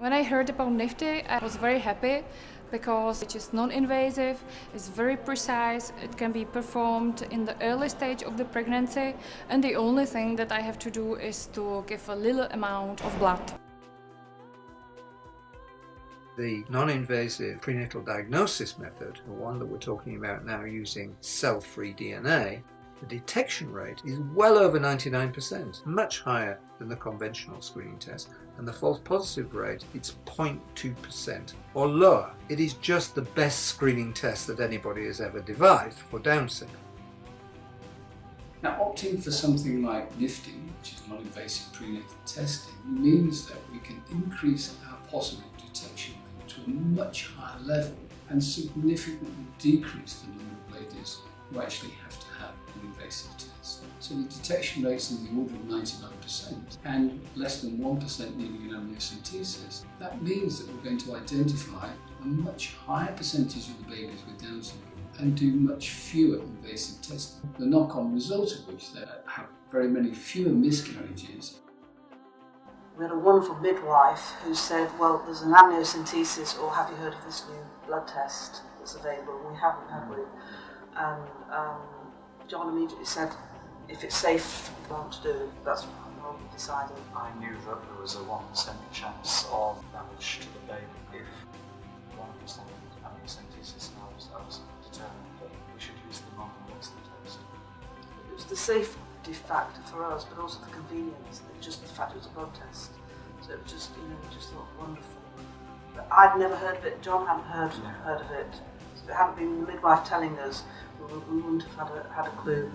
When I heard about Nifty, I was very happy because it is non-invasive, it's very precise, it can be performed in the early stage of the pregnancy, and the only thing that I have to do is to give a little amount of blood. The non-invasive prenatal diagnosis method, the one that we're talking about now using cell-free DNA, the detection rate is well over 99%, much higher than the conventional screening test, and the false positive rate is 0.2% or lower. It is just the best screening test that anybody has ever devised for Down syndrome. Now, opting for something like Nifty, which is non-invasive prenatal testing, means that we can increase our possible detection rate to a much higher level and significantly decrease the number of ladies who actually have to have an invasive test. So the detection rate's in the order of 99% and less than 1% needing an amniocentesis. That means that we're going to identify a much higher percentage of the babies with Down syndrome and do much fewer invasive testing. The knock-on result of which they have very many fewer miscarriages. We had a wonderful midwife who said, well, there's an amniocentesis, or have you heard of this new blood test that's available? We haven't, have we? And John immediately said, if it's safe, we want to do it. That's what we decided. I knew that there was a 1% chance of damage to the baby if 1% amniocentesis, and I was determined that we should use the non-invasive test. It was the safety factor for us, but also the convenience, just the fact it was a blood test. So it was just, we just thought wonderful. But I'd never heard of it, John hadn't heard of it. So if it hadn't been the midwife telling us, we wouldn't have had a clue.